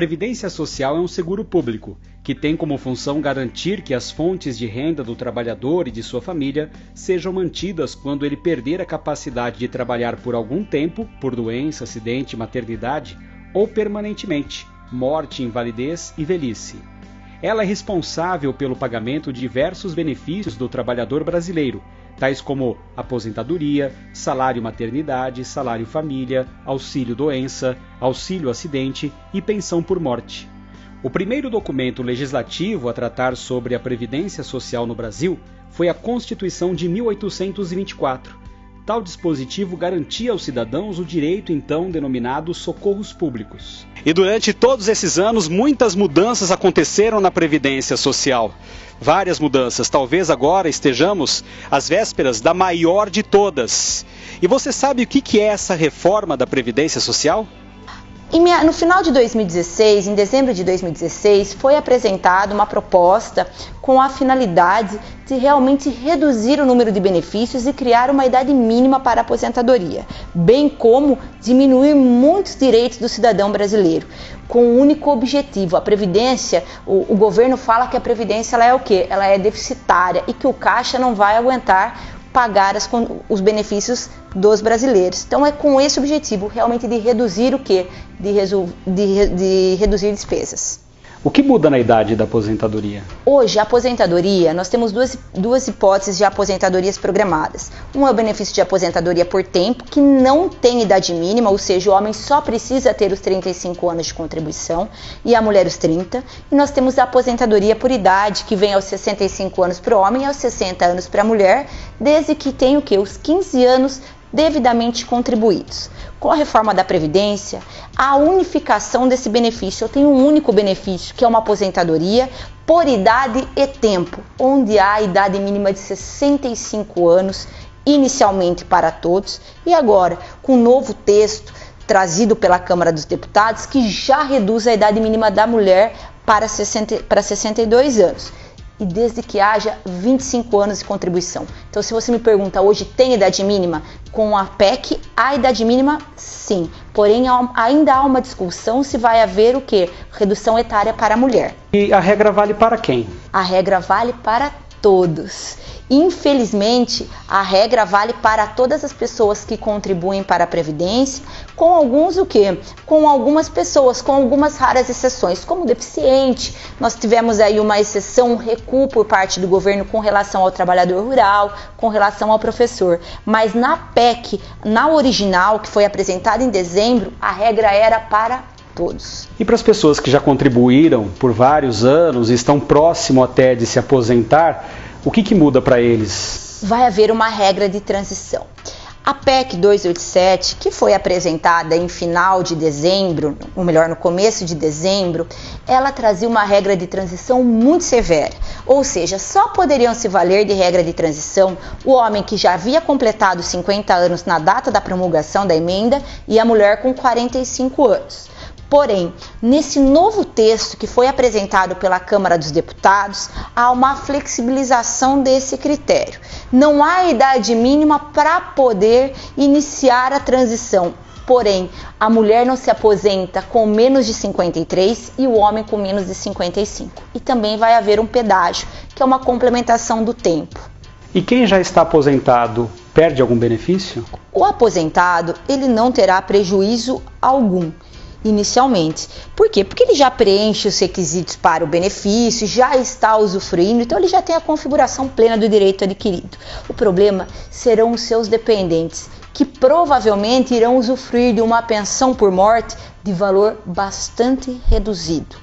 Previdência Social é um seguro público, que tem como função garantir que as fontes de renda do trabalhador e de sua família sejam mantidas quando ele perder a capacidade de trabalhar por algum tempo, por doença, acidente, maternidade, ou permanentemente, morte, invalidez e velhice. Ela é responsável pelo pagamento de diversos benefícios do trabalhador brasileiro, tais como aposentadoria, salário maternidade, salário família, auxílio doença, auxílio acidente e pensão por morte. O primeiro documento legislativo a tratar sobre a Previdência Social no Brasil foi a Constituição de 1824. Tal dispositivo garantia aos cidadãos o direito então denominado socorros públicos. E durante todos esses anos, muitas mudanças aconteceram na Previdência Social. Várias mudanças. Talvez agora estejamos às vésperas da maior de todas. E você sabe o que é essa reforma da Previdência Social? No final de 2016, em dezembro de 2016, foi apresentada uma proposta com a finalidade de realmente reduzir o número de benefícios e criar uma idade mínima para a aposentadoria, bem como diminuir muitos direitos do cidadão brasileiro, com um único objetivo. A Previdência, o governo fala que a Previdência ela é o quê? Ela é deficitária e que o Caixa não vai aguentar pagar os benefícios dos brasileiros. Então é com esse objetivo realmente de reduzir o quê? De reduzir despesas. O que muda na idade da aposentadoria? Hoje, a aposentadoria, nós temos duas hipóteses de aposentadorias programadas. Um é o benefício de aposentadoria por tempo, que não tem idade mínima, ou seja, o homem só precisa ter os 35 anos de contribuição e a mulher os 30. E nós temos a aposentadoria por idade, que vem aos 65 anos para o homem e aos 60 anos para a mulher, desde que tenha o quê? Os 15 anos devidamente contribuídos. Com a reforma da Previdência, a unificação desse benefício, eu tenho um único benefício, que é uma aposentadoria por idade e tempo, onde há a idade mínima de 65 anos, inicialmente para todos, e agora, com um novo texto trazido pela Câmara dos Deputados, que já reduz a idade mínima da mulher para 62 anos. E desde que haja 25 anos de contribuição. Então, se você me pergunta, hoje tem idade mínima? Com a PEC, a idade mínima, sim. Porém, ainda há uma discussão se vai haver o quê? Redução etária para a mulher. E a regra vale para quem? A regra vale para todos. Infelizmente, a regra vale para todas as pessoas que contribuem para a Previdência, com alguns o quê? Com algumas pessoas, com algumas raras exceções, como deficiente. Nós tivemos aí uma exceção, um recuo por parte do governo com relação ao trabalhador rural, com relação ao professor. Mas na PEC, na original, que foi apresentada em dezembro, a regra era para todos. E para as pessoas que já contribuíram por vários anos e estão próximo até de se aposentar, o que muda para eles? Vai haver uma regra de transição. A PEC 287, que foi apresentada em final de dezembro, ou melhor, no começo de dezembro, ela trazia uma regra de transição muito severa. Ou seja, só poderiam se valer de regra de transição o homem que já havia completado 50 anos na data da promulgação da emenda e a mulher com 45 anos. Porém, nesse novo texto que foi apresentado pela Câmara dos Deputados, há uma flexibilização desse critério. Não há idade mínima para poder iniciar a transição. Porém, a mulher não se aposenta com menos de 53 e o homem com menos de 55. E também vai haver um pedágio, que é uma complementação do tempo. E quem já está aposentado perde algum benefício? O aposentado, ele não terá prejuízo algum inicialmente. Por quê? Porque ele já preenche os requisitos para o benefício, já está usufruindo, então ele já tem a configuração plena do direito adquirido. O problema serão os seus dependentes, que provavelmente irão usufruir de uma pensão por morte de valor bastante reduzido.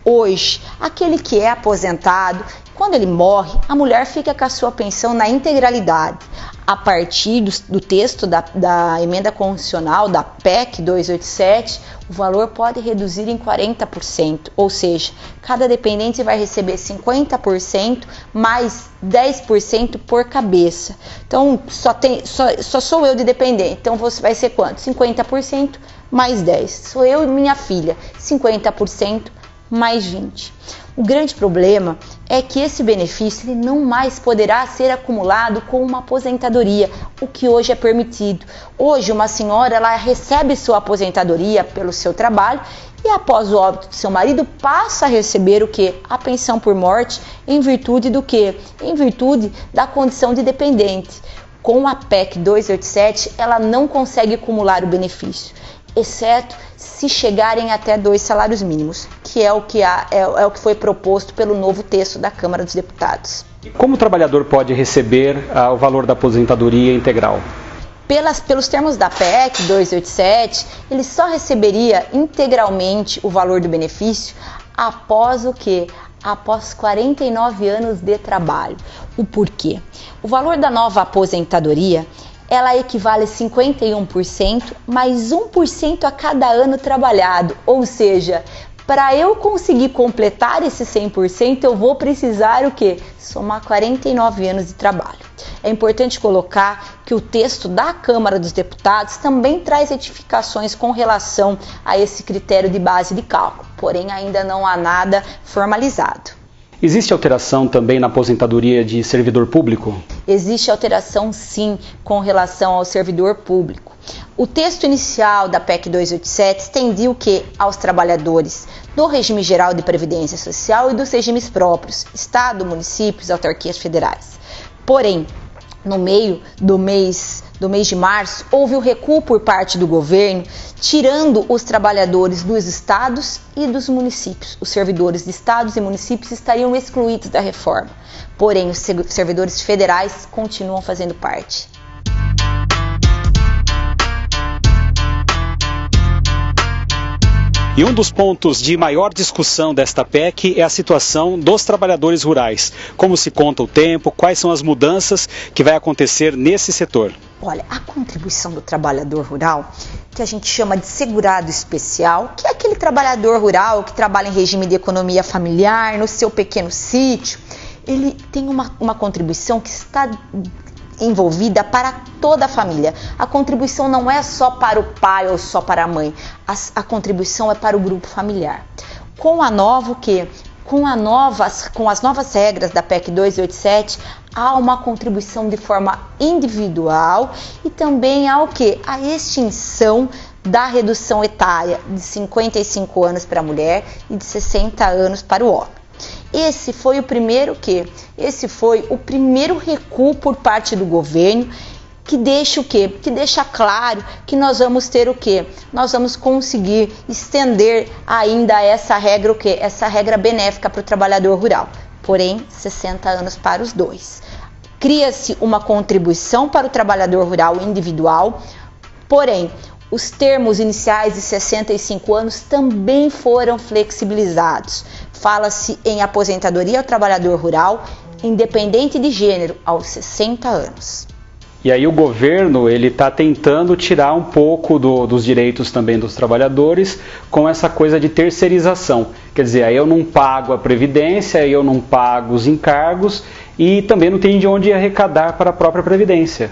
Hoje, aquele que é aposentado, quando ele morre, a mulher fica com a sua pensão na integralidade. A partir do texto da emenda constitucional, da PEC 287, o valor pode reduzir em 40%, ou seja, cada dependente vai receber 50% mais 10% por cabeça. Então, só sou eu de dependente, então vai ser quanto? 50% mais 10%. Sou eu e minha filha, 50% mais 20%. O grande problema é que esse benefício ele não mais poderá ser acumulado com uma aposentadoria, o que hoje é permitido. Hoje uma senhora ela recebe sua aposentadoria pelo seu trabalho e após o óbito do seu marido passa a receber o quê? A pensão por morte, em virtude do quê? Em virtude da condição de dependente. Com a PEC 287, ela não consegue acumular o benefício, exceto se chegarem até 2 salários mínimos, que é o que foi proposto pelo novo texto da Câmara dos Deputados. Como o trabalhador pode receber o valor da aposentadoria integral? Pelos termos da PEC 287, ele só receberia integralmente o valor do benefício após o quê? Após 49 anos de trabalho. O porquê? O valor da nova aposentadoria, ela equivale a 51% mais 1% a cada ano trabalhado, ou seja, para eu conseguir completar esse 100%, eu vou precisar o quê? Somar 49 anos de trabalho. É importante colocar que o texto da Câmara dos Deputados também traz retificações com relação a esse critério de base de cálculo, porém ainda não há nada formalizado. Existe alteração também na aposentadoria de servidor público? Existe alteração sim com relação ao servidor público. O texto inicial da PEC 287 estendia o que aos trabalhadores do regime geral de previdência social e dos regimes próprios, Estado, municípios, autarquias federais. Porém, no meio do mês de março, houve o recuo por parte do governo, tirando os trabalhadores dos estados e dos municípios. Os servidores de estados e municípios estariam excluídos da reforma. Porém, os servidores federais continuam fazendo parte. E um dos pontos de maior discussão desta PEC é a situação dos trabalhadores rurais. Como se conta o tempo, quais são as mudanças que vai acontecer nesse setor? Olha, a contribuição do trabalhador rural, que a gente chama de segurado especial, que é aquele trabalhador rural que trabalha em regime de economia familiar, no seu pequeno sítio, ele tem uma contribuição que está envolvida para toda a família. A contribuição não é só para o pai ou só para a mãe, a contribuição é para o grupo familiar. Com a nova, o quê? Com as novas regras da PEC 287, há uma contribuição de forma individual e também há o quê? A extinção da redução etária de 55 anos para a mulher e de 60 anos para o homem. Esse foi o primeiro recuo por parte do governo, que deixa o quê? Que deixa claro que nós vamos ter o quê? Nós vamos conseguir estender ainda essa regra, o quê? Essa regra benéfica para o trabalhador rural, porém 60 anos para os dois. Cria-se uma contribuição para o trabalhador rural individual, porém os termos iniciais de 65 anos também foram flexibilizados. Fala-se em aposentadoria ao trabalhador rural, independente de gênero, aos 60 anos. E aí o governo ele está tentando tirar um pouco dos direitos também dos trabalhadores com essa coisa de terceirização. Quer dizer, aí eu não pago a previdência, aí eu não pago os encargos e também não tem de onde arrecadar para a própria previdência.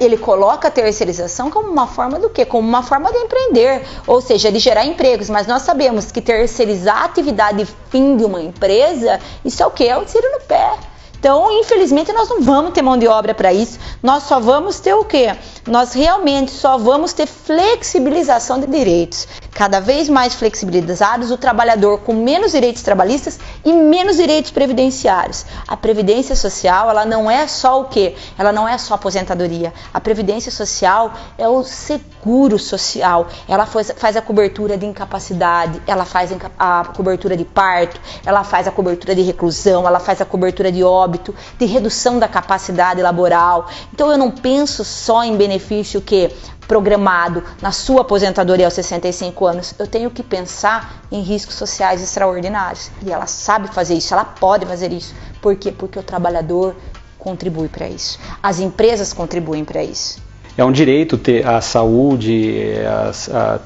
Ele coloca a terceirização como uma forma do quê? Como uma forma de empreender, ou seja, de gerar empregos. Mas nós sabemos que terceirizar a atividade fim de uma empresa, isso é o quê? É um tiro no pé. Então, infelizmente, nós não vamos ter mão de obra para isso. Nós só vamos ter o quê? Nós realmente só vamos ter flexibilização de direitos. Cada vez mais flexibilizados, o trabalhador com menos direitos trabalhistas e menos direitos previdenciários. A previdência social, ela não é só o quê? Ela não é só a aposentadoria. A previdência social é o seguro social. Ela faz a cobertura de incapacidade, ela faz a cobertura de parto, ela faz a cobertura de reclusão, ela faz a cobertura de óbito, de redução da capacidade laboral. Então eu não penso só em benefício que programado na sua aposentadoria aos 65 anos, eu tenho que pensar em riscos sociais extraordinários. E ela sabe fazer isso, ela pode fazer isso. Por quê? Porque o trabalhador contribui para isso. As empresas contribuem para isso. É um direito ter a saúde,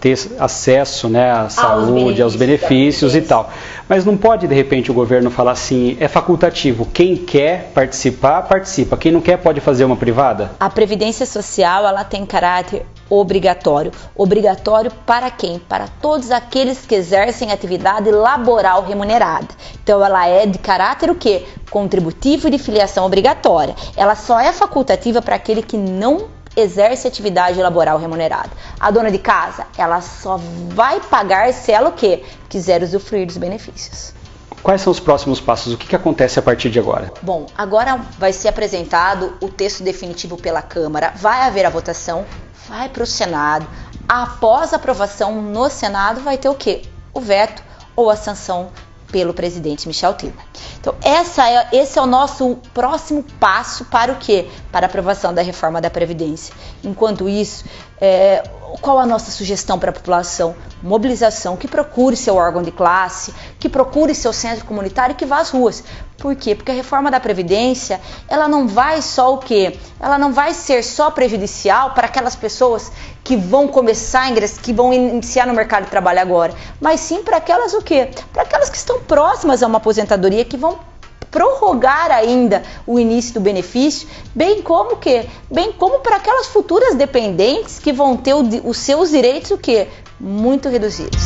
ter acesso, né, à saúde, aos benefícios e tal. Mas não pode, de repente, o governo falar assim, é facultativo, quem quer participar, participa, quem não quer pode fazer uma privada? A Previdência Social, ela tem caráter obrigatório. Obrigatório para quem? Para todos aqueles que exercem atividade laboral remunerada. Então ela é de caráter o quê? Contributivo e de filiação obrigatória. Ela só é facultativa para aquele que não exerce atividade laboral remunerada. A dona de casa, ela só vai pagar se ela o quê? Quiser usufruir dos benefícios. Quais são os próximos passos? O que acontece a partir de agora? Bom, agora vai ser apresentado o texto definitivo pela Câmara, vai haver a votação, vai para o Senado. Após a aprovação no Senado, vai ter o quê? O veto ou a sanção pelo presidente Michel Temer. Então, esse é o nosso próximo passo para o quê? Para a aprovação da reforma da Previdência. Enquanto isso, qual a nossa sugestão para a população? Mobilização, que procure seu órgão de classe, que procure seu centro comunitário e que vá às ruas. Por quê? Porque a reforma da Previdência, ela não vai só o quê? Ela não vai ser só prejudicial para aquelas pessoas que vão que vão iniciar no mercado de trabalho agora, mas sim para aquelas o quê? Para aquelas que estão próximas a uma aposentadoria, que vão prorrogar ainda o início do benefício, bem como para aquelas futuras dependentes que vão ter os seus direitos o quê? Muito reduzidos.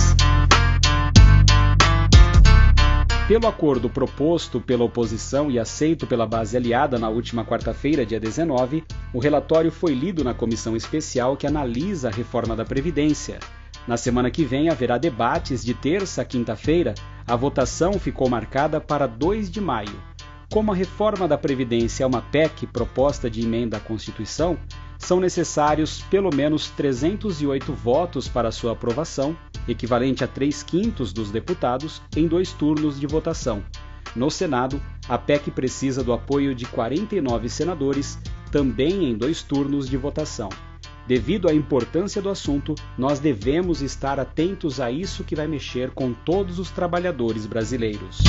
Pelo acordo proposto pela oposição e aceito pela base aliada na última quarta-feira, dia 19, o relatório foi lido na comissão especial que analisa a reforma da Previdência. Na semana que vem haverá debates de terça a quinta-feira. A votação ficou marcada para 2 de maio. Como a reforma da Previdência é uma PEC proposta de emenda à Constituição, são necessários pelo menos 308 votos para sua aprovação, equivalente a 3/5 dos deputados, em 2 turnos de votação. No Senado, a PEC precisa do apoio de 49 senadores, também em 2 turnos de votação. Devido à importância do assunto, nós devemos estar atentos a isso que vai mexer com todos os trabalhadores brasileiros.